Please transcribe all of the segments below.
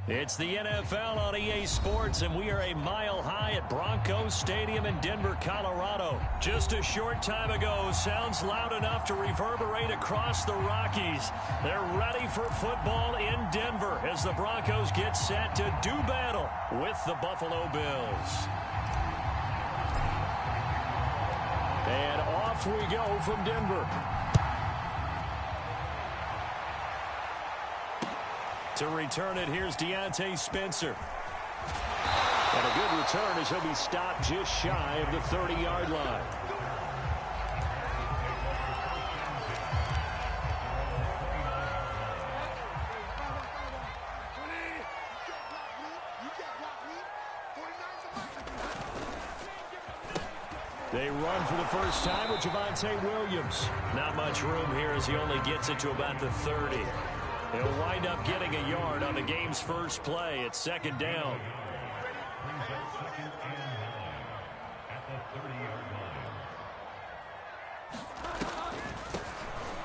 It's the NFL on EA Sports, and we are a mile high at Broncos Stadium in Denver, Colorado. Just a short time ago, sounds loud enough to reverberate across the Rockies. They're ready for football in Denver as the Broncos get set to do battle with the Buffalo Bills. And off we go from Denver. To return it, here's Deontay Spencer. And a good return as he'll be stopped just shy of the 30-yard line. They run for the first time with Javonte Williams. Not much room here as he only gets it to about the 30. He'll wind up getting a yard on the game's first play. It's second down.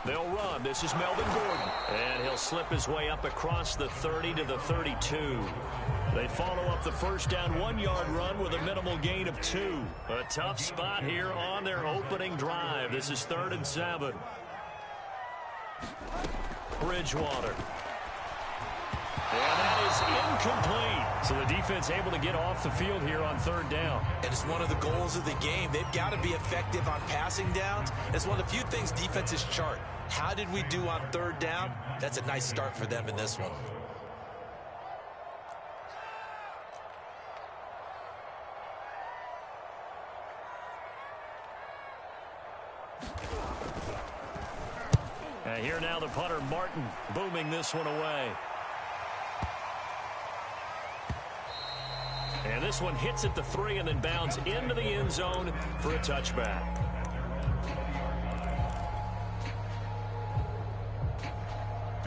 They'll run. This is Melvin Gordon. And he'll slip his way up across the 30 to the 32. They follow up the first down 1-yard run with a minimal gain of 2. A tough spot here on their opening drive. This is 3rd and 7. Bridgewater. And that is incomplete. So the defense able to get off the field here on 3rd down. And it's one of the goals of the game. They've got to be effective on passing downs. It's one of the few things defenses chart. How did we do on 3rd down? That's a nice start for them in this one. Here now the punter, Martin, booming this one away. And this one hits at the 3 and then bounds into the end zone for a touchback.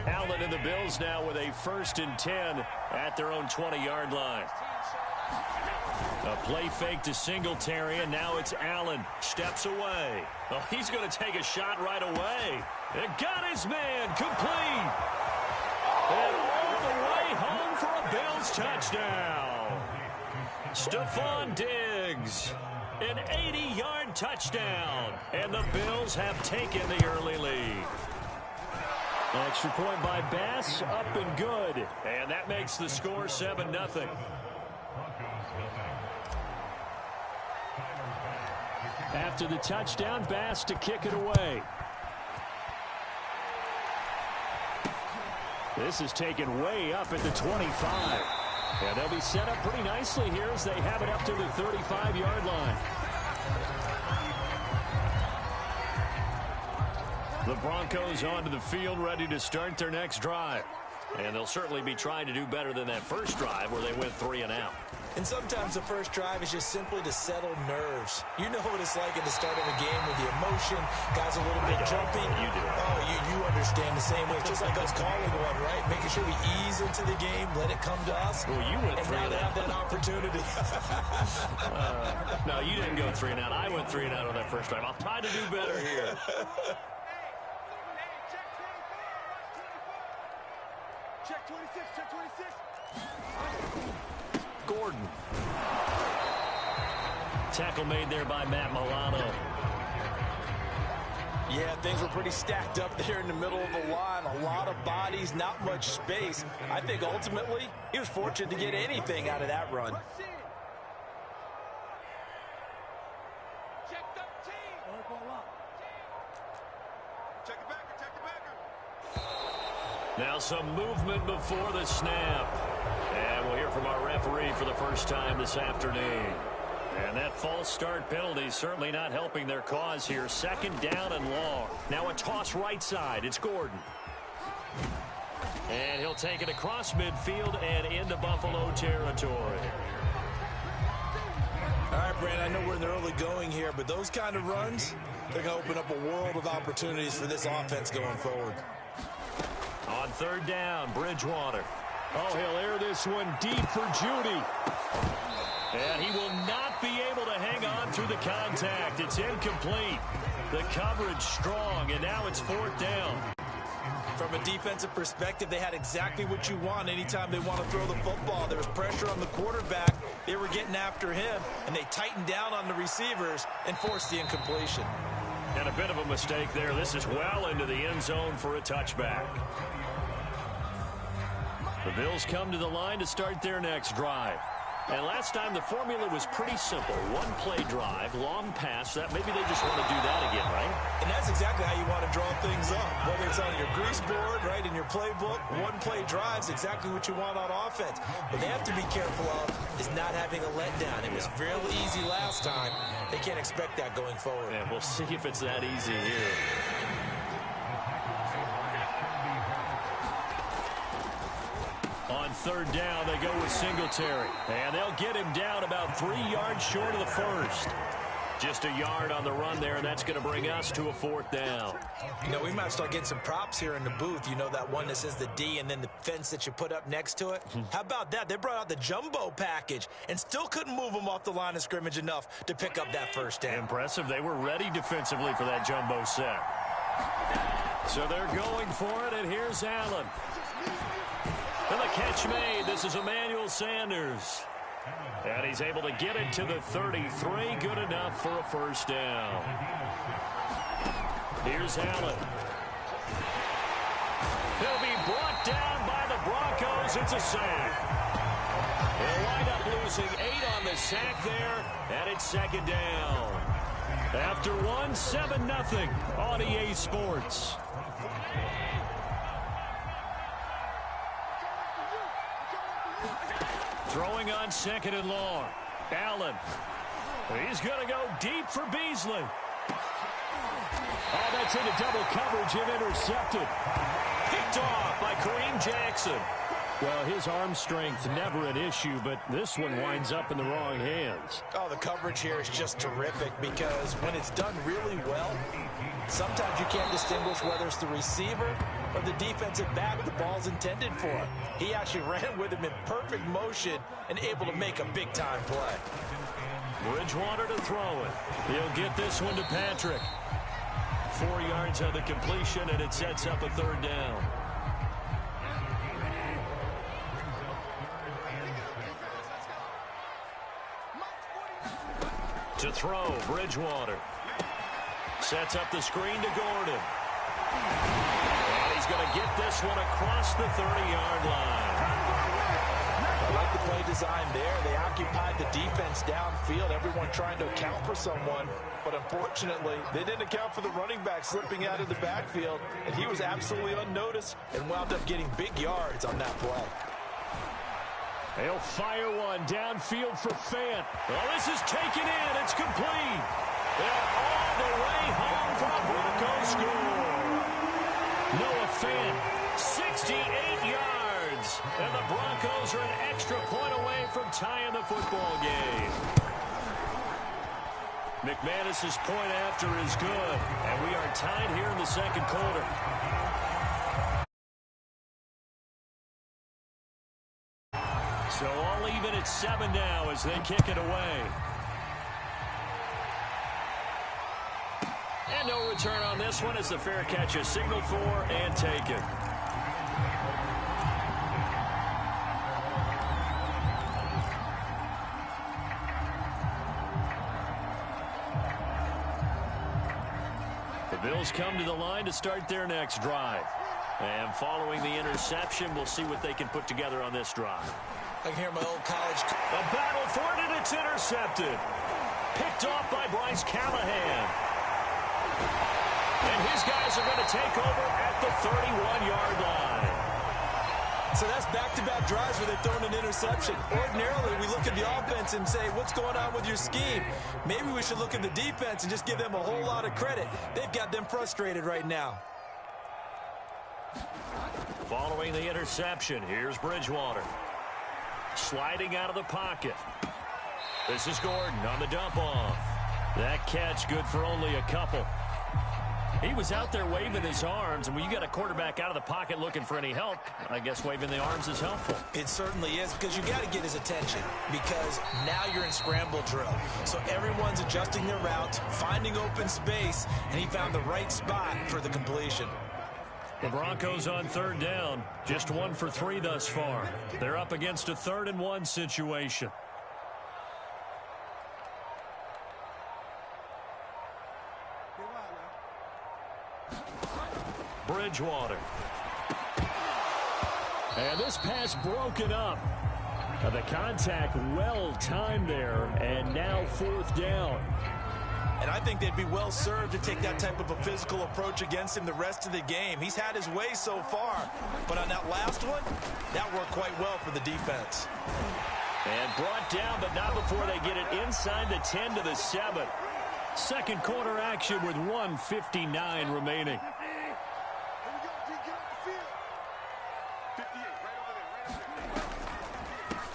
Allen and the Bills now with a 1st and 10 at their own 20-yard line. A play fake to Singletary, and now it's Allen. Steps away. Oh, he's going to take a shot right away. It got his man complete. And all the way home for a Bills touchdown. Stephon Diggs. An 80-yard touchdown. And the Bills have taken the early lead. Extra point by Bass, up and good. And that makes the score 7-0. After the touchdown, Bass to kick it away. This is taken way up at the 25. And they'll be set up pretty nicely here as they have it up to the 35-yard line. The Broncos onto the field, ready to start their next drive. And they'll certainly be trying to do better than that first drive where they went 3 and out. And sometimes the first drive is just simply to settle nerves. You know what it's like at the start of a game with the emotion, guys a little bit jumpy. You do. Oh, you understand the same way. It's just like us calling one, right? Making sure we ease into the game, let it come to us. Well, you went 3 and and now out. they have that opportunity. No, you didn't go 3 and out. I went 3 and out on that first drive. I'll try to do better here. Check 26, check 26. Gordon. Tackle made there by Matt Milano. Yeah, things were pretty stacked up there in the middle of the line. A lot of bodies, not much space. I think ultimately he was fortunate to get anything out of that run. Check 13. Check the backer, check the backer. Now some movement before the snap. And we'll hear from our referee for the first time this afternoon. And that false start penalty certainly not helping their cause here. 2nd down and long. Now a toss right side. It's Gordon. And he'll take it across midfield and into Buffalo territory. All right, Brand, I know we're in the early going here, but those kind of runs, they're going to open up a world of opportunities for this offense going forward. On 3rd down, Bridgewater. Oh, he'll air this one deep for Judy. And he will not be able to hang on through the contact. It's incomplete. The coverage strong, and now it's 4th down. From a defensive perspective, they had exactly what you want anytime they want to throw the football. There was pressure on the quarterback. They were getting after him, and they tightened down on the receivers and forced the incompletion. And a bit of a mistake there. This is well into the end zone for a touchback. The Bills come to the line to start their next drive. And last time the formula was pretty simple. One-play drive, long pass. That maybe they just want to do that again, right? And that's exactly how you want to draw things up. Whether it's on your grease board, right, in your playbook, one-play drives exactly what you want on offense. What they have to be careful of is not having a letdown. It was fairly easy last time. They can't expect that going forward. And we'll see if it's that easy here. On third down, they go with Singletary. And they'll get him down about 3 yards short of the first. Just a yard on the run there, and that's going to bring us to a fourth down. You know, we might start getting some props here in the booth. You know that one that says the D and then the fence that you put up next to it? How about that? They brought out the jumbo package and still couldn't move them off the line of scrimmage enough to pick up that first down. Impressive. They were ready defensively for that jumbo set. So they're going for it, and here's Allen. And the catch made. This is Emmanuel Sanders. And he's able to get it to the 33. Good enough for a first down. Here's Allen. He'll be brought down by the Broncos. It's a sack. They'll wind up losing 8 on the sack there, and it's second down. After 1, 7-0 on EA Sports. Throwing on second and long. Allen. He's going to go deep for Beasley. Oh, that's into double coverage and intercepted. Picked off by Kareem Jackson. Well, his arm strength never an issue, but this one winds up in the wrong hands. Oh, the coverage here is just terrific because when it's done really well, sometimes you can't distinguish whether it's the receiver or the defensive back the ball's intended for. He actually ran with him in perfect motion and able to make a big-time play. Bridgewater to throw it. He'll get this one to Patrick. 4 yards on the completion, and it sets up a third down. To throw, Bridgewater. Sets up the screen to Gordon. And he's going to get this one across the 30-yard line. I like the play design there. They occupied the defense downfield, everyone trying to account for someone. But unfortunately, they didn't account for the running back slipping out of the backfield. And he was absolutely unnoticed and wound up getting big yards on that play. They'll fire one downfield for Fant. Well, this is taken in. It's complete. They're all the way home for a Broncos score. Noah Fant, 68 yards. And the Broncos are an extra point away from tying the football game. McManus's point after is good. And we are tied here in the second quarter. So all even at 7 now as they kick it away. And no return on this one as the fair catch is signaled for and taken. The Bills come to the line to start their next drive. And following the interception, we'll see what they can put together on this drive. I can hear my old college. A battle for it, and it's intercepted. Picked off by Bryce Callahan. And his guys are going to take over at the 31-yard line. So that's back-to-back drives where they've thrown an interception. Ordinarily, we look at the offense and say, what's going on with your scheme? Maybe we should look at the defense and just give them a whole lot of credit. They've got them frustrated right now. Following the interception, here's Bridgewater. Sliding out of the pocket. This is Gordon on the dump-off. That catch good for only a couple. He was out there waving his arms, and when you got a quarterback out of the pocket looking for any help, I guess waving the arms is helpful. It certainly is, because you got to get his attention, because now you're in scramble drill. So everyone's adjusting their routes, finding open space, and he found the right spot for the completion. The Broncos on third down, just 1 for 3 thus far. They're up against a 3rd and 1 situation. Bridgewater. And this pass broken up. The contact well timed there, and now 4th down. And I think they'd be well served to take that type of a physical approach against him the rest of the game. He's had his way so far, but on that last one, that worked quite well for the defense. And brought down, but not before they get it inside the 10 to the 7. Second quarter action with 1:59 remaining.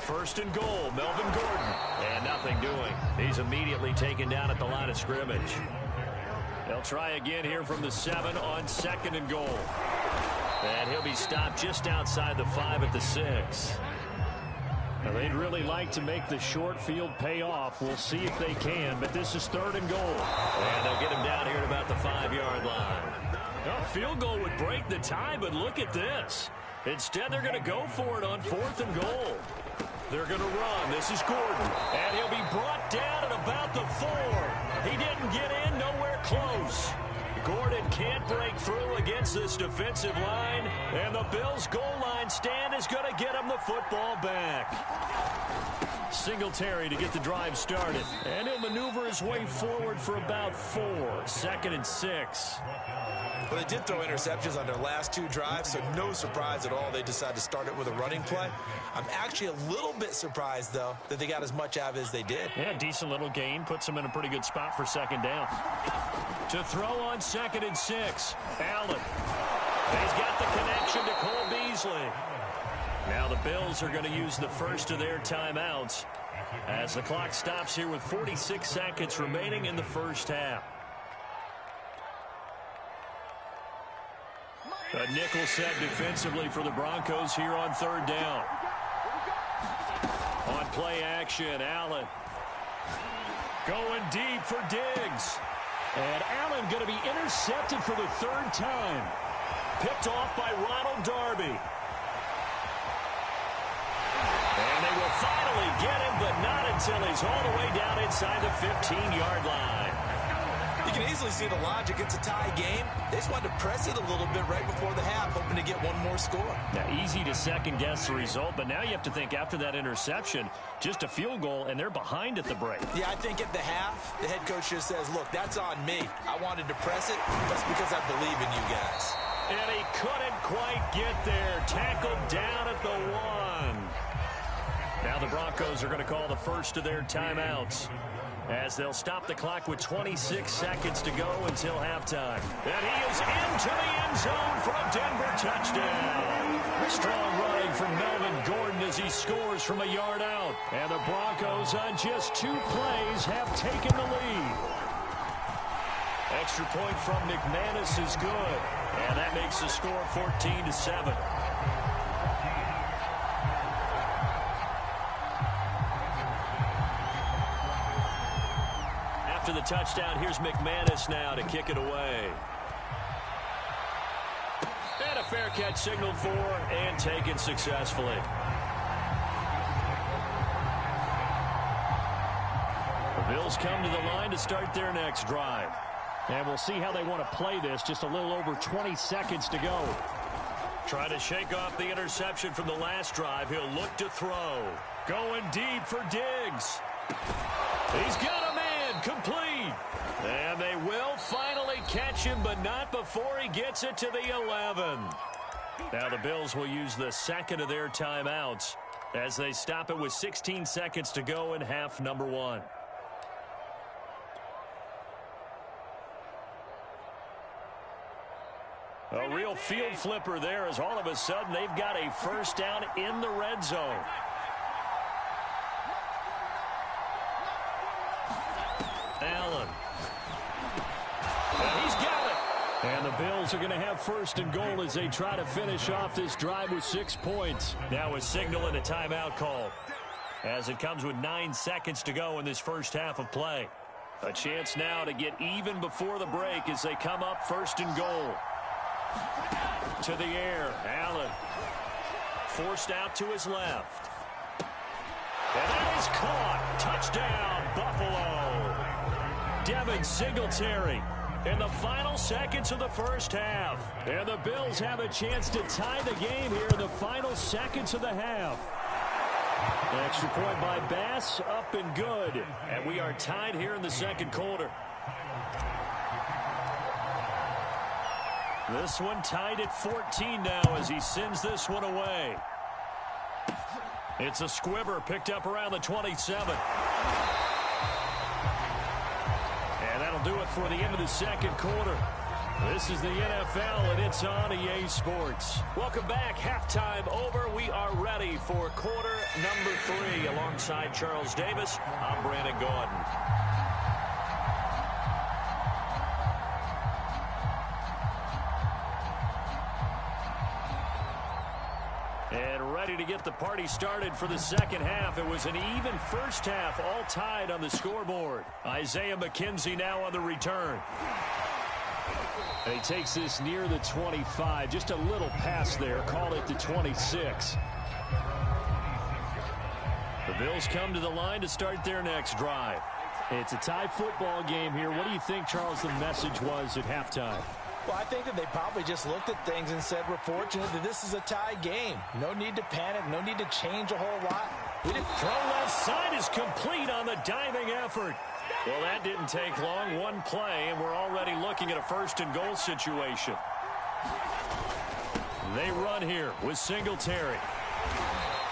First and goal, Melvin Gordon. And nothing doing. He's immediately taken down at the line of scrimmage. They'll try again here from the 7 on 2nd and goal. And he'll be stopped just outside the 5 at the 6. Now, they'd really like to make the short field pay off. We'll see if they can, but this is 3rd and goal. And they'll get him down here at about the 5-yard line. A field goal would break the tie, but look at this. Instead, they're going to go for it on 4th and goal. They're going to run. This is Gordon. And he'll be brought down at about the 4. He didn't get in, nowhere close. Gordon can't break through against this defensive line. And the Bills' goal line stand is going to get him the football back. Singletary to get the drive started. And he'll maneuver his way forward for about 4. 2nd and 6. Well, they did throw interceptions on their last 2 drives, so no surprise at all they decided to start it with a running play. I'm actually a little bit surprised, though, that they got as much out of it as they did. Yeah, decent little gain. Puts them in a pretty good spot for 2nd down. To throw on 2nd and 6. Allen. He's got the connection to Cole Beasley. Now the Bills are going to use the first of their timeouts as the clock stops here with 46 seconds remaining in the first half. A nickel set defensively for the Broncos here on 3rd down. On play action, Allen. Going deep for Diggs. And Allen going to be intercepted for the 3rd time. Picked off by Ronald Darby. And they will finally get him, but not until he's all the way down inside the 15-yard line. You can easily see the logic. It's a tie game. They just wanted to press it a little bit right before the half, hoping to get one more score. Now, easy to second-guess the result, but now you have to think after that interception, just a field goal, and they're behind at the break. Yeah, I think at the half, the head coach just says, look, that's on me. I wanted to press it. That's because I believe in you guys. And he couldn't quite get there. Tackled down at the 1. Now the Broncos are going to call the first of their timeouts, as they'll stop the clock with 26 seconds to go until halftime. And he is into the end zone for a Denver touchdown. Strong running from Melvin Gordon as he scores from a yard out. And the Broncos on just 2 plays have taken the lead. Extra point from McManus is good. And that makes the score 14-7. After the touchdown, here's McManus now to kick it away. And a fair catch signaled for and taken successfully. The Bills come to the line to start their next drive. And we'll see how they want to play this. Just a little over 20 seconds to go. Trying to shake off the interception from the last drive. He'll look to throw. Going deep for Diggs. He's got a man complete. And they will finally catch him, but not before he gets it to the 11. Now the Bills will use the second of their timeouts as they stop it with 16 seconds to go in half number 1. A real field flipper there as all of a sudden they've got a first down in the red zone. Allen. And he's got it. And the Bills are going to have first and goal as they try to finish off this drive with 6 points. Now a signal and a timeout call as it comes with 9 seconds to go in this first half of play. A chance now to get even before the break as they come up first and goal. To the air, Allen. Forced out to his left. And that is caught. Touchdown, Buffalo. Devin Singletary in the final seconds of the first half. And the Bills have a chance to tie the game here in the final seconds of the half. Extra point by Bass, up and good. And we are tied here in the second quarter. This one tied at 14 now as he sends this one away. It's a squibber picked up around the 27. And that'll do it for the end of the second quarter. This is the NFL, and it's on EA Sports. Welcome back. Halftime over. We are ready for quarter number 3. Alongside Charles Davis, I'm Brandon Gordon. And ready to get the party started for the second half. It was an even first half, all tied on the scoreboard. Isaiah McKenzie now on the return. And he takes this near the 25. Just a little pass there. Call it the 26. The Bills come to the line to start their next drive. It's a tie football game here. What do you think, Charles, the message was at halftime? Well, I think that they probably just looked at things and said, we're fortunate that this is a tie game. No need to panic. No need to change a whole lot. We didn't throw left side is complete on the diving effort. Well, that didn't take long. One play, and we're already looking at a first-and-goal situation. They run here with Singletary.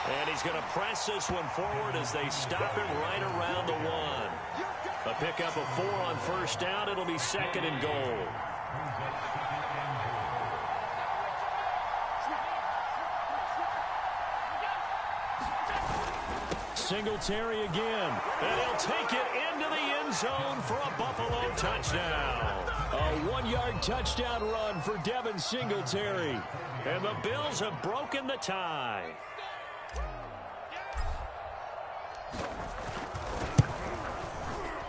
And he's going to press this one forward as they stop him right around the 1. A pickup of 4 on first down. It'll be second and goal. Singletary again, and he'll take it into the end zone for a Buffalo touchdown. A 1-yard touchdown run for Devin Singletary. And the Bills have broken the tie.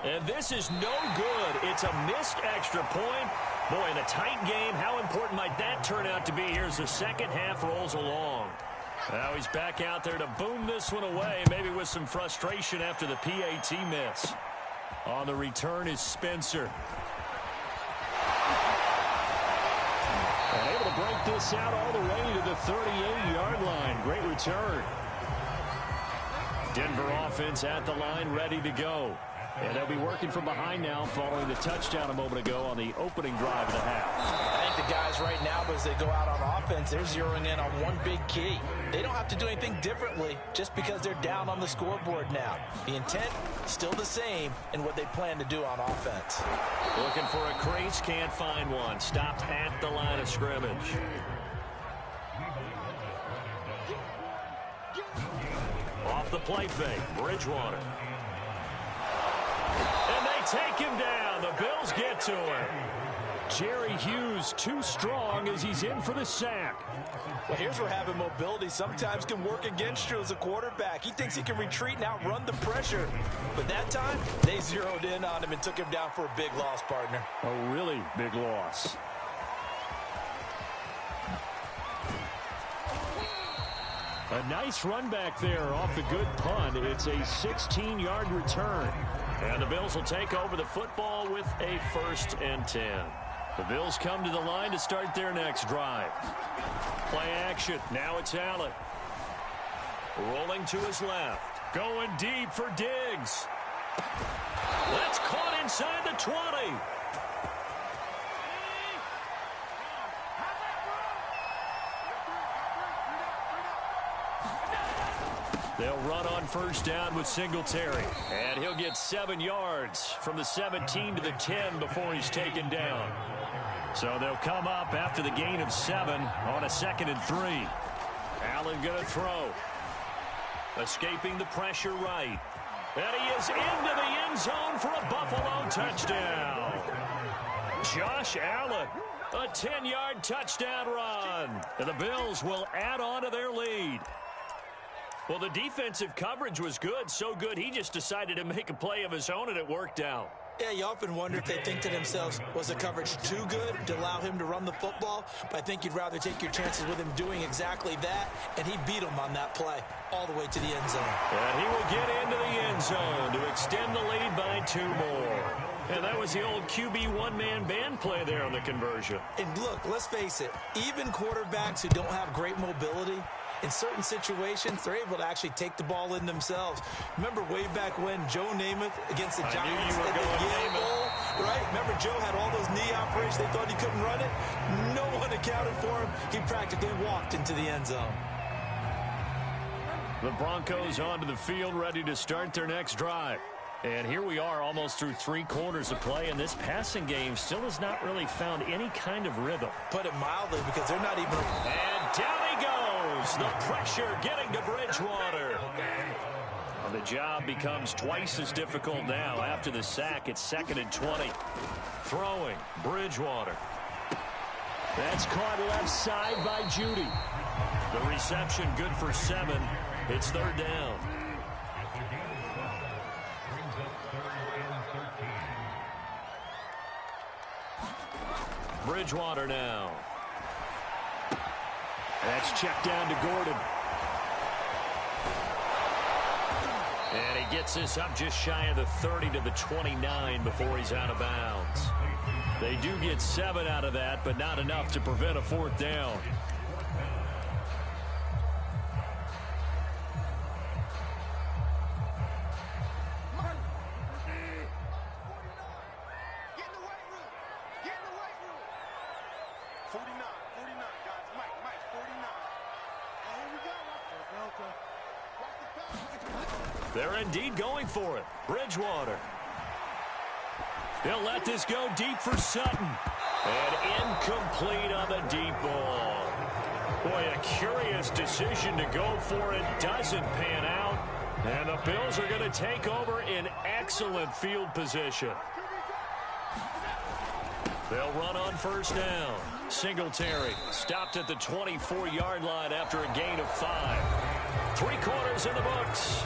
And this is no good. It's a missed extra point. Boy, in a tight game, how important might that turn out to be here as the second half rolls along? Now he's back out there to boom this one away, maybe with some frustration after the PAT miss. On the return is Spencer. And able to break this out all the way to the 38-yard line. Great return. Denver offense at the line, ready to go. And they'll be working from behind now following the touchdown a moment ago on the opening drive of the half. I think the guys right now, as they go out on offense, they're zeroing in on one big key. They don't have to do anything differently just because they're down on the scoreboard now. The intent still the same in what they plan to do on offense. Looking for a crease, can't find one. Stopped at the line of scrimmage. Off the play fake, Bridgewater. And they take him down. The Bills get to him. Jerry Hughes too strong as he's in for the sack. Well, here's where having mobility sometimes can work against you as a quarterback. He thinks he can retreat and outrun the pressure. But that time, they zeroed in on him and took him down for a big loss, partner. A really big loss. A nice run back there off the good punt. It's a 16-yard return. And the Bills will take over the football with a 1st and 10. The Bills come to the line to start their next drive. Play action. Now it's Allen. Rolling to his left. Going deep for Diggs. That's caught inside the 20. They'll run on first down with Singletary. And he'll get 7 yards from the 17 to the 10 before he's taken down. So they'll come up after the gain of 7 on a 2nd and 3. Allen going to throw. Escaping the pressure right. And he is into the end zone for a Buffalo touchdown. Josh Allen, a 10-yard touchdown run. And the Bills will add on to their lead. Well, the defensive coverage was good, so good he just decided to make a play of his own, and it worked out. Yeah, you often wonder if they think to themselves, was the coverage too good to allow him to run the football? But I think you'd rather take your chances with him doing exactly that, and he beat him on that play all the way to the end zone. And he will get into the end zone to extend the lead by 2 more. And that was the old QB one-man band play there on the conversion. And look, let's face it, even quarterbacks who don't have great mobility, in certain situations, they're able to actually take the ball in themselves. Remember way back when Joe Namath against the Giants at the Yale Bowl, right? Remember Joe had all those knee operations. They thought he couldn't run it. No one accounted for him. He practically walked into the end zone. The Broncos onto the field, ready to start their next drive. And here we are almost through 3 quarters of play, and this passing game still has not really found any kind of rhythm. Put it mildly, because they're not even... And down he goes. The pressure getting to Bridgewater. Well, the job becomes twice as difficult now after the sack. It's 2nd and 20. Throwing, Bridgewater. That's caught left side by Judy. The reception good for 7. It's 3rd down. Bridgewater now. That's checked down to Gordon. And he gets this up just shy of the 30 to the 29 before he's out of bounds. They do get 7 out of that, but not enough to prevent a 4th down. They're indeed going for it. Bridgewater. They'll let this go deep for Sutton. And incomplete on the deep ball. Boy, a curious decision to go for it. Doesn't pan out. And the Bills are going to take over in excellent field position. They'll run on 1st down. Singletary stopped at the 24-yard line after a gain of 5. 3 quarters in the books.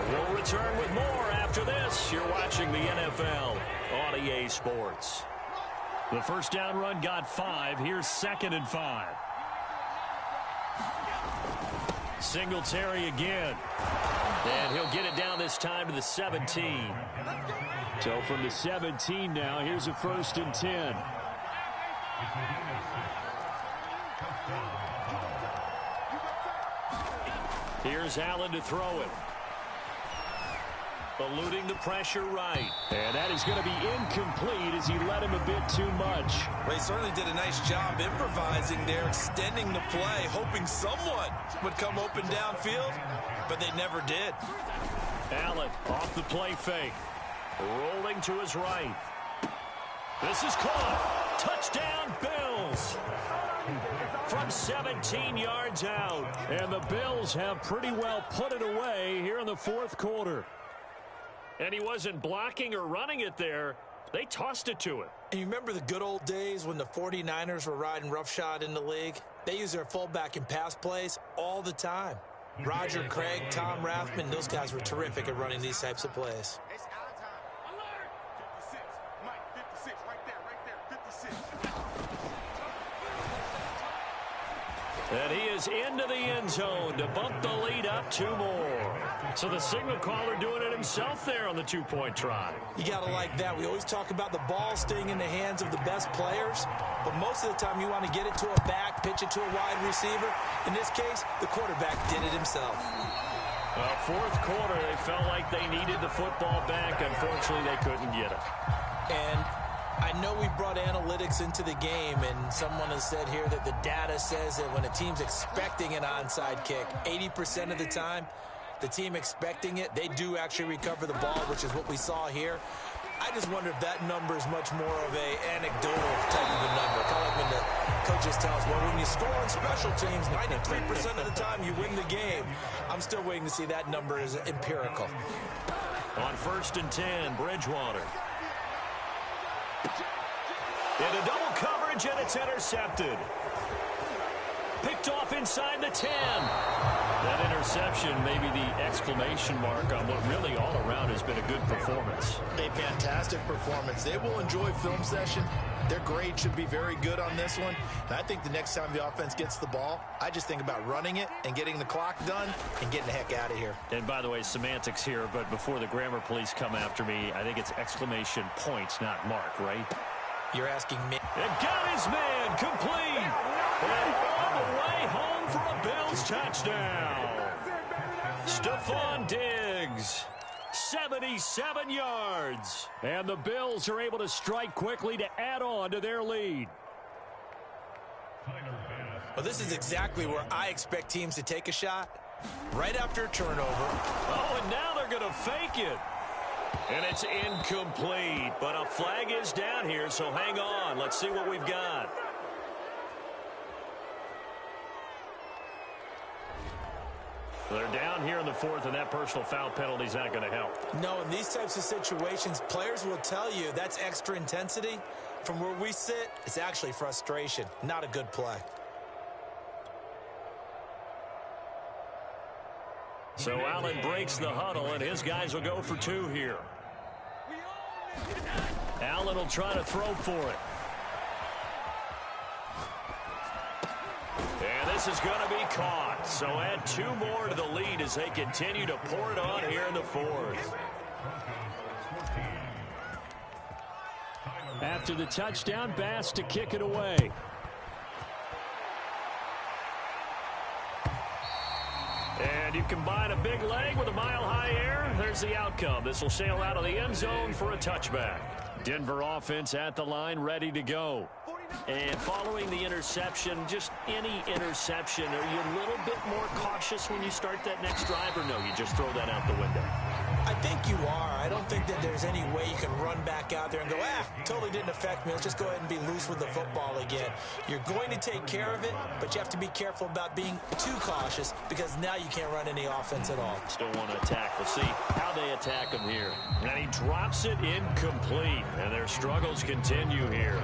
We'll return with more after this. You're watching the NFL on EA Sports. The 1st down run got 5. Here's 2nd and 5. Singletary again. And he'll get it down this time to the 17. So from the 17 now, here's a 1st and 10. Here's Allen to throw it. Eluding the pressure right. And that is going to be incomplete as he led him a bit too much. They certainly did a nice job improvising there, extending the play, hoping someone would come open downfield, but they never did. Allen off the play fake. Rolling to his right. This is caught. Touchdown, Bills. From 17 yards out. And the Bills have pretty well put it away here in the 4th quarter. And he wasn't blocking or running it there. They tossed it to him. And you remember the good old days when the 49ers were riding roughshod in the league? They used their fullback in pass plays all the time. Roger Craig, Tom Rathman, those guys were terrific at running these types of plays. It's our time. Alert! 56. Mike, 56. Right there. 56. And he is into the end zone to bump the lead up 2 more. So the signal caller doing it himself there on the 2-point try. You got to like that. We always talk about the ball staying in the hands of the best players, but most of the time you want to get it to a back, pitch it to a wide receiver. In this case, the quarterback did it himself. 4th quarter, they felt like they needed the football back. Unfortunately, they couldn't get it. And I know we brought analytics into the game, and someone has said here that the data says that when a team's expecting an onside kick, 80% of the time, the team expecting it, they do actually recover the ball, which is what we saw here. I just wonder if that number is much more of a anecdotal type of a number. Kind of like when the coaches tell us, well, when you score on special teams, 93% of the time you win the game. I'm still waiting to see that number is empirical. On 1st and 10, Bridgewater. Into double coverage, and it's intercepted. Picked off inside the 10. That interception, maybe the exclamation mark on what really all around has been a good performance. A fantastic performance. They will enjoy film session. Their grade should be very good on this one. And I think the next time the offense gets the ball, I just think about running it and getting the clock done and getting the heck out of here. And by the way, semantics here, but before the grammar police come after me, I think it's exclamation points, not mark, right? You're asking me. And got his man complete. And all the way home for a Bills touchdown. Stephon Diggs, 77 yards. And the Bills are able to strike quickly to add on to their lead. Well, this is exactly where I expect teams to take a shot. Right after a turnover. Oh, and now they're going to fake it. And it's incomplete, but a flag is down here, so hang on. Let's see what we've got. They're down here in the fourth, and that personal foul penalty is not going to help. No, in these types of situations, players will tell you that's extra intensity. From where we sit, it's actually frustration, not a good play. So Allen breaks the huddle, and his guys will go for two here. Allen will try to throw for it. And this is going to be caught. So add two more to the lead as they continue to pour it on here in the fourth. After the touchdown, Bass to kick it away. And you combine a big leg with a mile-high air. There's the outcome. This will sail out of the end zone for a touchback. Denver offense at the line, ready to go. And following the interception, just any interception, are you a little bit more cautious when you start that next drive, or no, you just throw that out the window? I think you are. I don't think that there's any way you can run back out there and go, totally didn't affect me. Let's just go ahead and be loose with the football again. You're going to take care of it, but you have to be careful about being too cautious because now you can't run any offense at all. Still want to attack. We'll see how they attack him here. And he drops it incomplete, and their struggles continue here.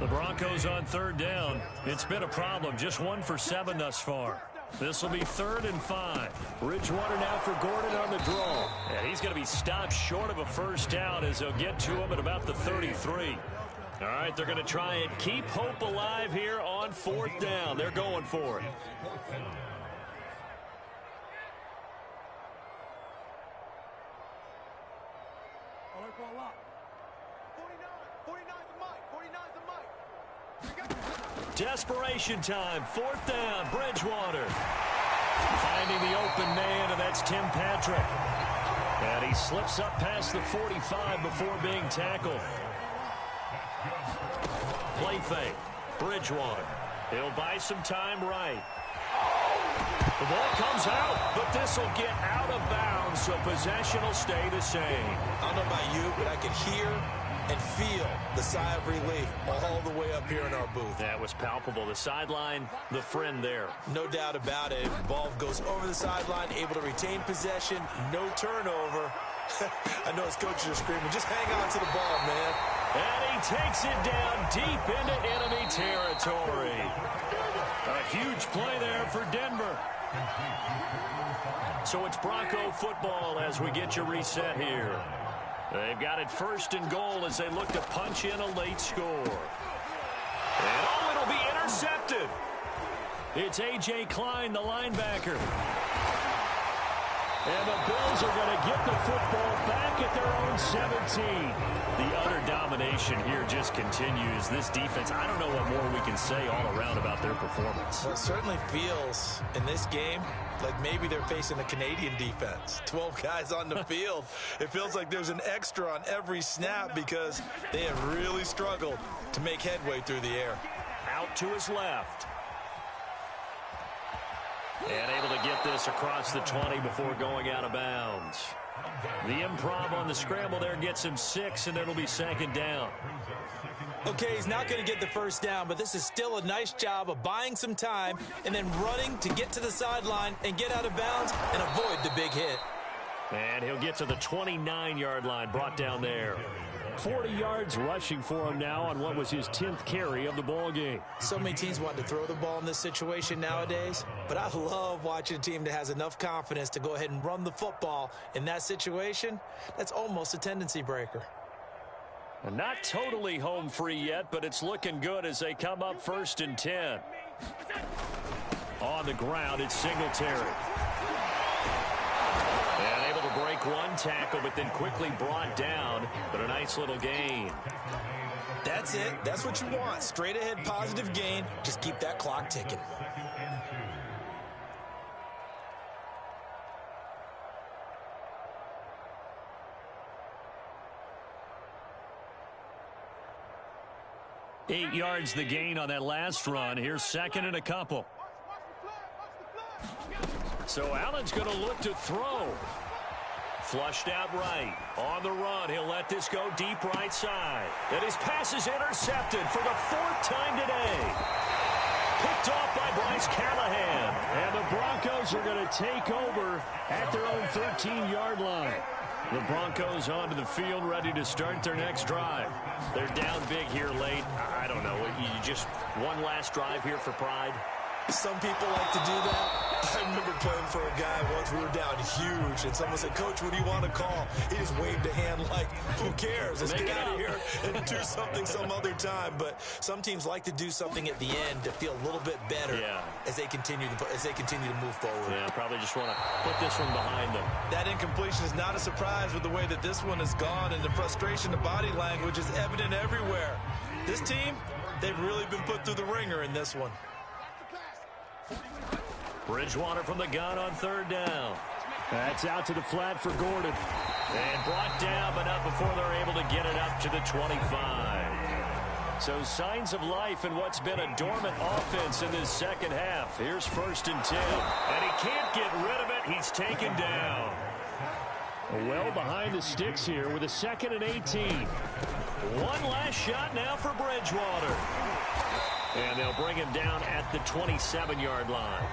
The Broncos on third down. It's been a problem. Just 1 for 7 thus far. This will be 3rd and 5. Bridgewater now for Gordon on the draw. And he's going to be stopped short of a first down as they'll get to him at about the 33. All right, they're going to try and keep hope alive here on 4th down. They're going for it. Desperation time, 4th down, Bridgewater. Finding the open man, and that's Tim Patrick. And he slips up past the 45 before being tackled. Play fake, Bridgewater. He'll buy some time right. The ball comes out, but this will get out of bounds, so possession will stay the same. I don't know about you, but I could hear and feel the sigh of relief all the way up here in our booth. That was palpable. The sideline, the friend there. No doubt about it. Ball goes over the sideline, able to retain possession, no turnover. I know his coaches are screaming, just hang on to the ball, man. And he takes it down deep into enemy territory. A huge play there for Denver. So it's Bronco football as we get your reset here. They've got it 1st and goal as they look to punch in a late score. And it'll be intercepted. It's A.J. Klein, the linebacker. And the Bills are going to get the football back at their own 17. The utter domination here just continues. This defense, I don't know what more we can say all around about their performance. Well, it certainly feels in this game like maybe they're facing a Canadian defense. 12 guys on the field. It feels like there's an extra on every snap because they have really struggled to make headway through the air. Out to his left. And able to get this across the 20 before going out of bounds. The improv on the scramble there gets him 6, and it'll be 2nd down. Okay, he's not going to get the first down, but this is still a nice job of buying some time and then running to get to the sideline and get out of bounds and avoid the big hit. And he'll get to the 29-yard line, brought down there. 40 yards rushing for him now on what was his 10th carry of the ball game. So many teams want to throw the ball in this situation nowadays, but I love watching a team that has enough confidence to go ahead and run the football in that situation. That's almost a tendency breaker. And not totally home free yet, but it's looking good as they come up 1st and 10. On the ground, it's Singletary. And able to break one tackle, but then quickly brought down. But a nice little gain. That's it. That's what you want. Straight ahead positive gain. Just keep that clock ticking. Eight yards the gain on that last run. Here's 2nd and a couple. So Allen's going to look to throw. Flushed out right. On the run, he'll let this go deep right side. And his pass is intercepted for the 4th time today. Picked off by Bryce Callahan. And the Broncos are going to take over at their own 13-yard line. The Broncos onto the field, ready to start their next drive. They're down big here late. I don't know. You just one last drive here for pride? Some people like to do that. I remember playing for a guy once. We were down huge, and someone said, "Coach, what do you want to call?" He just waved a hand like, who cares? Let's get out of here and do something some other time. But some teams like to do something at the end to feel a little bit better as they continue to move forward. Yeah, probably just want to put this one behind them. That incompletion is not a surprise with the way that this one has gone, and the frustration, the body language is evident everywhere. This team, they've really been put through the ringer in this one. Bridgewater from the gun on 3rd down. That's out to the flat for Gordon. And brought down, but not before they're able to get it up to the 25. So signs of life in what's been a dormant offense in this second half. Here's 1st and 10. And he can't get rid of it. He's taken down. Well behind the sticks here with a 2nd and 18. One last shot now for Bridgewater. And they'll bring him down at the 27-yard line.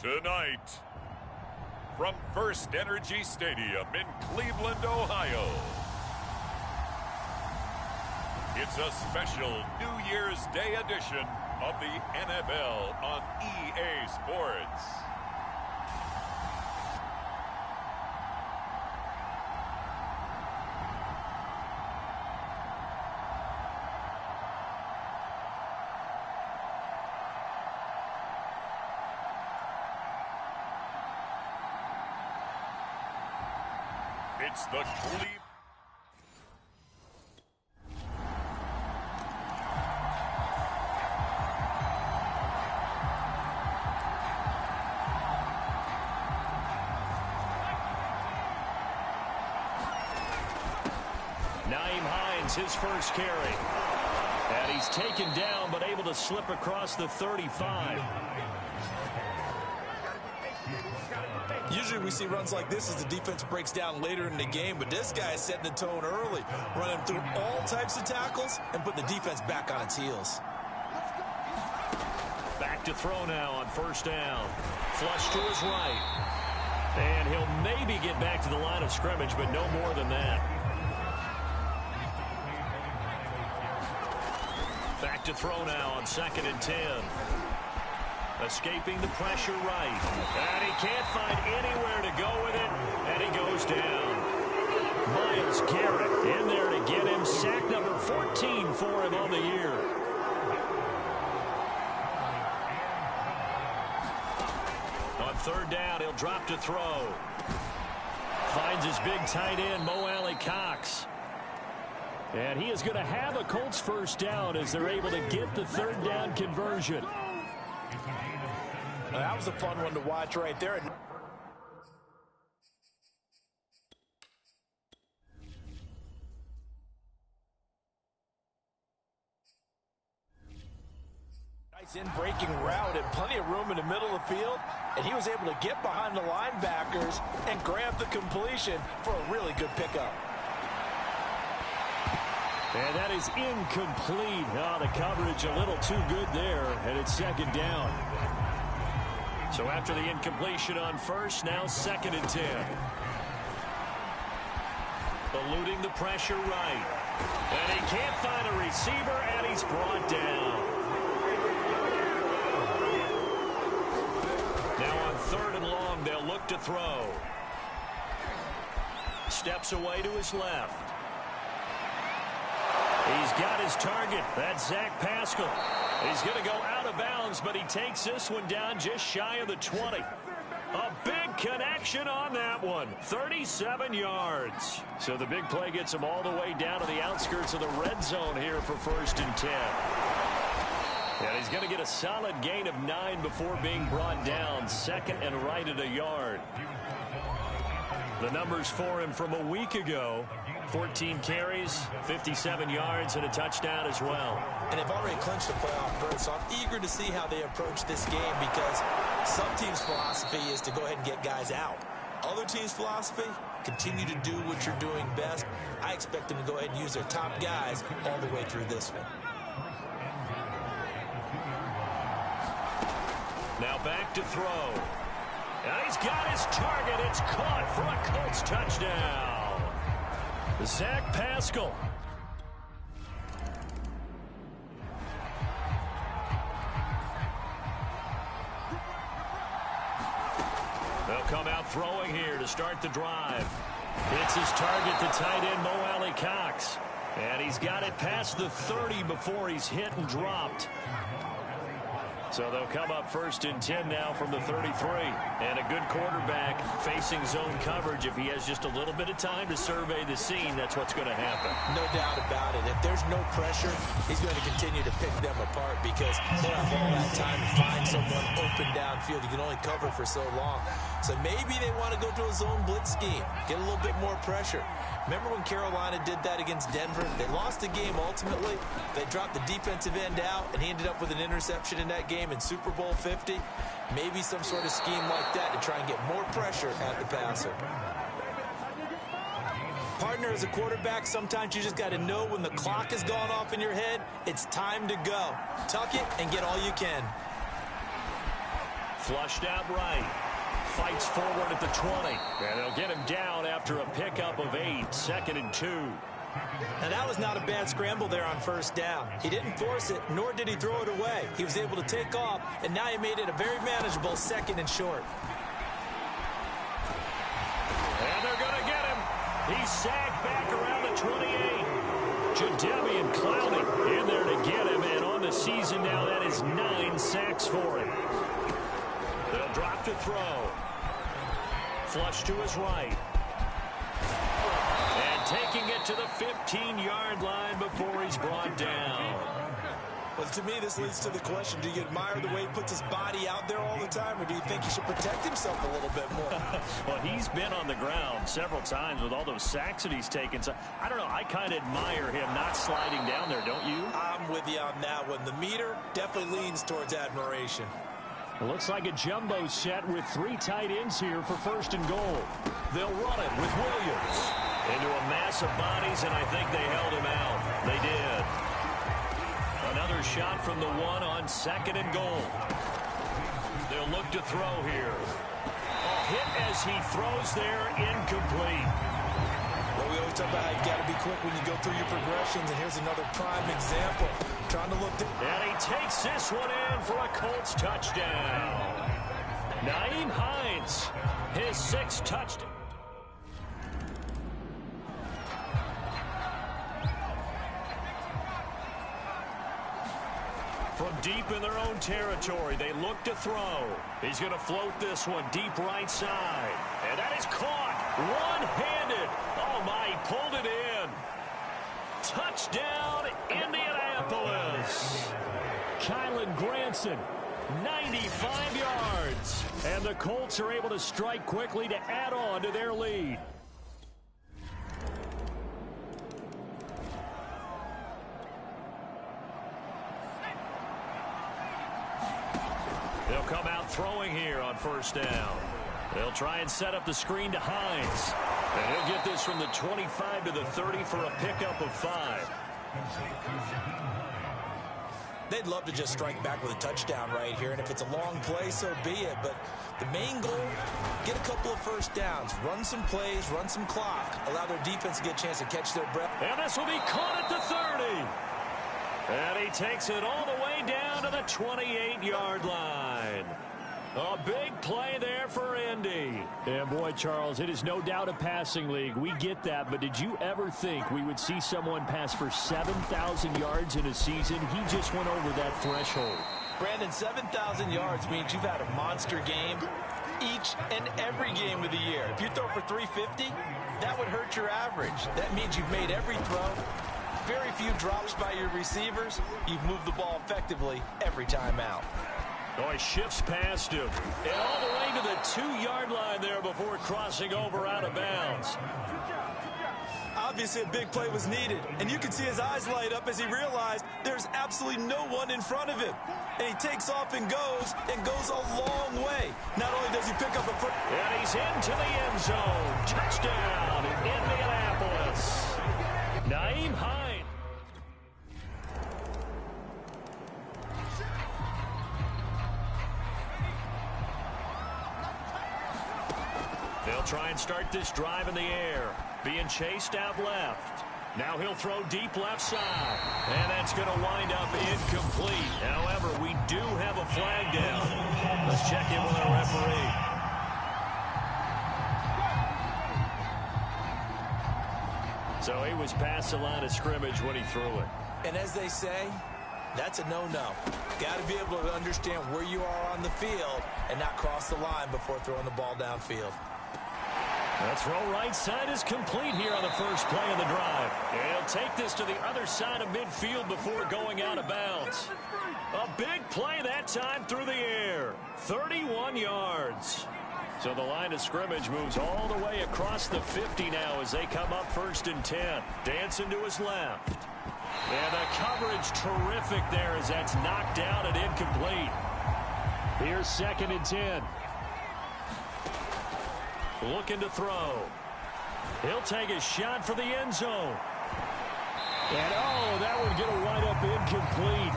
Tonight, from First Energy Stadium in Cleveland, Ohio, it's a special New Year's Day edition of the NFL on EA Sports. It's the Cleveland. His first carry. And he's taken down, but able to slip across the 35. Usually we see runs like this as the defense breaks down later in the game, but this guy is setting the tone early, running through all types of tackles and putting the defense back on its heels. Back to throw now on first down. Flush to his right. And he'll maybe get back to the line of scrimmage, but no more than that. Back to throw now on 2nd and 10. Escaping the pressure right. And he can't find anywhere to go with it. And he goes down. Myles Garrett in there to get him. Sack number 14 for him on the year. On 3rd down, he'll drop to throw. Finds his big tight end, Mo Alley-Cox. And he is going to have a Colts first down as they're able to get the 3rd down conversion. That was a fun one to watch right there. Nice in-breaking route and plenty of room in the middle of the field. And he was able to get behind the linebackers and grab the completion for a really good pickup. And that is incomplete. Oh, the coverage a little too good there, and it's 2nd down. So after the incompletion on first, now 2nd and 10. Eluding the pressure right. And he can't find a receiver, and he's brought down. Now on 3rd and long, they'll look to throw. Steps away to his left. He's got his target. That's Zach Pascal. He's going to go out of bounds, but he takes this one down just shy of the 20. A big connection on that one. 37 yards. So the big play gets him all the way down to the outskirts of the red zone here for 1st and 10. And he's going to get a solid gain of 9 before being brought down. 2nd and right at a yard. The numbers for him from a week ago. 14 carries, 57 yards, and a touchdown as well. And they've already clinched the playoff berth, so I'm eager to see how they approach this game because some teams' philosophy is to go ahead and get guys out. Other teams' philosophy, continue to do what you're doing best. I expect them to go ahead and use their top guys all the way through this one. Now back to throw. And he's got his target. It's caught for a Colts touchdown. Zach Pascal. They'll come out throwing here to start the drive. It's his target, the tight end, Mo Alley-Cox. And he's got it past the 30 before he's hit and dropped. So they'll come up 1st and 10 now from the 33. And a good quarterback facing zone coverage. If he has just a little bit of time to survey the scene, that's what's going to happen. No doubt about it. If there's no pressure, he's going to continue to pick them apart because he'll have all that time to find someone open downfield. You can only cover for so long. So maybe they want to go to a zone blitz scheme, get a little bit more pressure. Remember when Carolina did that against Denver? They lost the game ultimately. They dropped the defensive end out, and he ended up with an interception in that game in Super Bowl 50. Maybe some sort of scheme like that to try and get more pressure at the passer. Partner, as a quarterback, sometimes you just got to know when the clock has gone off in your head, it's time to go. Tuck it and get all you can. Flushed out right. Fights forward at the 20. And they'll get him down after a pickup of 8. 2nd and 2. And that was not a bad scramble there on 1st down. He didn't force it, nor did he throw it away. He was able to take off, and now he made it a very manageable 2nd and short. And they're going to get him. He's sagged back around the 28. Jadeveon Clowney in there to get him. And on the season now, that is 9 sacks for him. They'll drop to throw. Flush to his right. taking it to the 15-yard line before he's brought down. Well, to me, this leads to the question, do you admire the way he puts his body out there all the time, or do you think he should protect himself a little bit more? Well, he's been on the ground several times with all those sacks that he's taken. So, I don't know, I kind of admire him not sliding down there, don't you? I'm with you on that one. The meter definitely leans towards admiration. It looks like a jumbo set with 3 tight ends here for first and goal. They'll run it with Williams into a mass of bodies, and I think they held him out. They did. Another shot from the 1 on second and goal. They'll look to throw here. A hit as he throws there, incomplete. Well, we always talk about how you got to be quick when you go through your progressions, and here's another prime example. Trying to look. And he takes this one in for a Colts touchdown. Nyheim Hines, his 6th touchdown. From deep in their own territory, they look to throw. He's going to float this one deep right side. And that is caught one-handed. Oh, my, he pulled it in. Touchdown, Indianapolis. Kylan Granson, 95 yards. And the Colts are able to strike quickly to add on to their lead. They'll come out throwing here on first down. They'll try and set up the screen to Hines. And he'll get this from the 25 to the 30 for a pickup of 5. They'd love to just strike back with a touchdown right here, and if it's a long play, so be it. But the main goal, get a couple of first downs, run some plays, run some clock, allow their defense to get a chance to catch their breath. And this will be caught at the 30. And he takes it all the way down to the 28-yard line. A big play there for Indy. And boy, Charles, it is no doubt a passing league. We get that, but did you ever think we would see someone pass for 7,000 yards in a season? He just went over that threshold. Brandon, 7,000 yards means you've had a monster game each and every game of the year. If you throw for 350, that would hurt your average. That means you've made every throw. Very few drops by your receivers. You've moved the ball effectively every time out. Oh, he shifts past him. And all the way to the 2-yard line there before crossing over out of bounds. Obviously, a big play was needed. And you can see his eyes light up as he realized there's absolutely no one in front of him. And he takes off and goes a long way. Not only does he pick up a first. And he's into the end zone. Touchdown, Indianapolis. Nyheim Hines. They'll try and start this drive in the air. Being chased out left. Now he'll throw deep left side. And that's going to wind up incomplete. However, we do have a flag down. Let's check in with our referee. So he was past the line of scrimmage when he threw it. And as they say, that's a no-no. Got to be able to understand where you are on the field and not cross the line before throwing the ball downfield. That throw right side is complete here on the first play of the drive. And he'll take this to the other side of midfield before going out of bounds. A big play that time through the air. 31 yards. So the line of scrimmage moves all the way across the 50 now as they come up 1st and 10. Dancing to his left. And the coverage terrific there as that's knocked down and incomplete. Here's 2nd and 10. Looking to throw. He'll take a shot for the end zone. And, oh, that one going to wind up incomplete.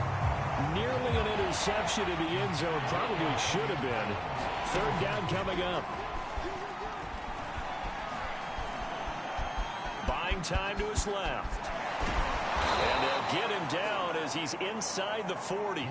Nearly an interception in the end zone. Probably should have been. 3rd down coming up. Buying time to his left. And they'll get him down as he's inside the 40.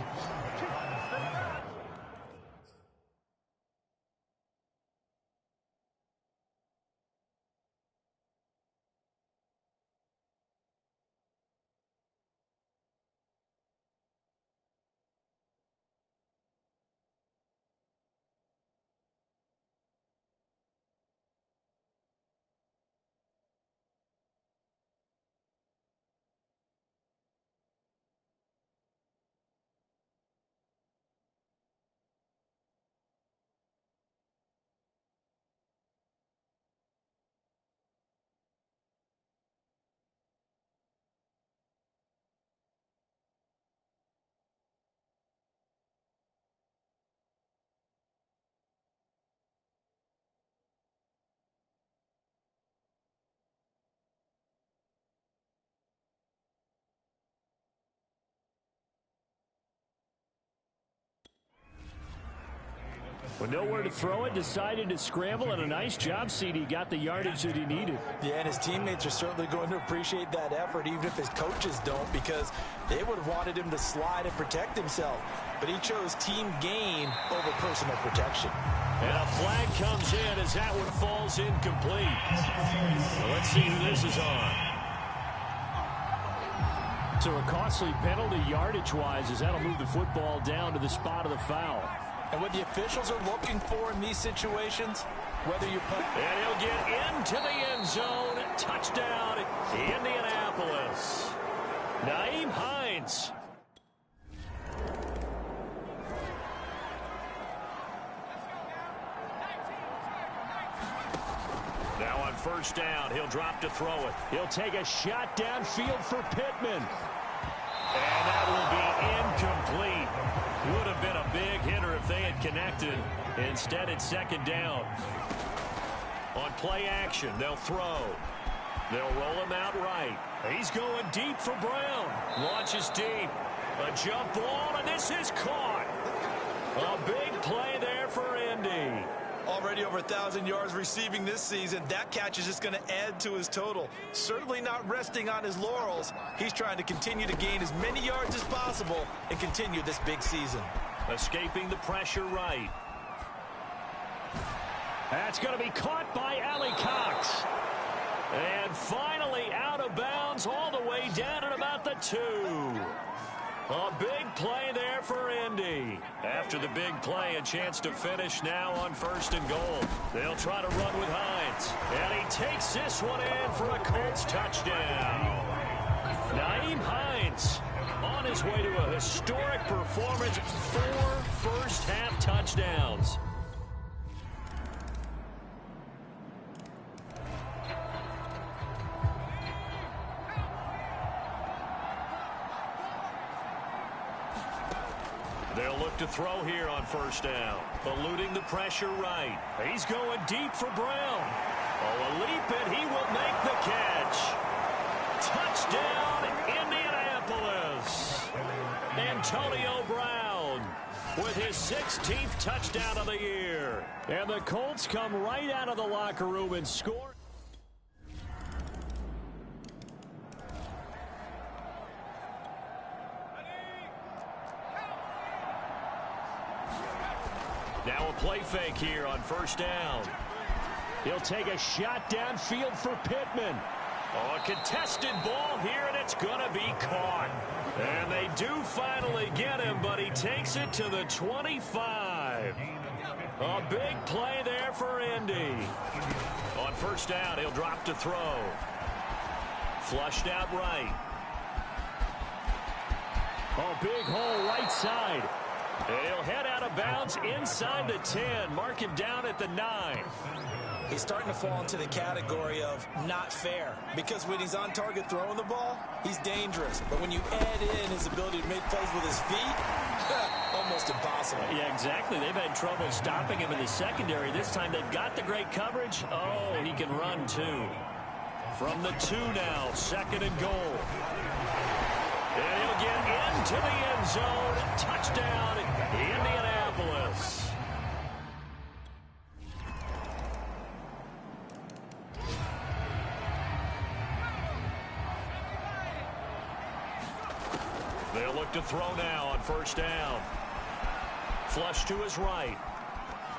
With nowhere to throw it, decided to scramble, and a nice job, CD. Got the yardage that he needed. Yeah, and his teammates are certainly going to appreciate that effort, even if his coaches don't, because they would have wanted him to slide and protect himself. But he chose team gain over personal protection. And a flag comes in as that one falls incomplete. So let's see who this is on. So a costly penalty yardage-wise, as that'll move the football down to the spot of the foul. And what the officials are looking for in these situations, whether you're... And he'll get into the end zone. Touchdown, Indianapolis. Nyheim Hines. Now on first down, he'll drop to throw it. He'll take a shot downfield for Pittman. And that will be incomplete. Would have been a big hitter if they had connected. Instead, it's second down. On play action, they'll throw. They'll roll him out right. He's going deep for Brown. Launches deep. A jump ball, and this is caught. A big play there for Indy. Already over 1,000 yards receiving this season. That catch is just going to add to his total. Certainly not resting on his laurels. He's trying to continue to gain as many yards as possible and continue this big season. Escaping the pressure right. That's going to be caught by Allie Cox. And finally out of bounds all the way down at about the 2. A big play there for Indy. After the big play, a chance to finish now on first and goal. They'll try to run with Hines. And he takes this one in for a Colts touchdown. Nyheim Hines on his way to a historic performance. 4 first-half touchdowns. They'll look to throw here on first down. Eluding the pressure right. He's going deep for Brown. Oh, a leap, and he will make the catch. Touchdown, Indianapolis. Antonio Brown with his 16th touchdown of the year. And the Colts come right out of the locker room and score. Now a play fake here on first down. He'll take a shot downfield for Pittman. Oh, a contested ball here, and it's going to be caught. And they do finally get him, but he takes it to the 25. A big play there for Indy. On first down, he'll drop to throw. Flushed out right. Oh, big hole right side. And he'll head out of bounds inside the 10. Mark him down at the 9. He's starting to fall into the category of not fair, because when he's on target throwing the ball, he's dangerous. But when you add in his ability to make plays with his feet, almost impossible. Yeah, exactly. They've had trouble stopping him in the secondary. This time they've got the great coverage. Oh, he can run too. From the 2 now, second and goal. And he'll get into the end zone. Touchdown, Indianapolis. They'll look to throw now on first down. Flush to his right.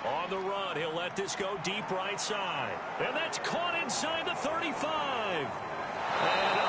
On the run, he'll let this go deep right side. And that's caught inside the 35. And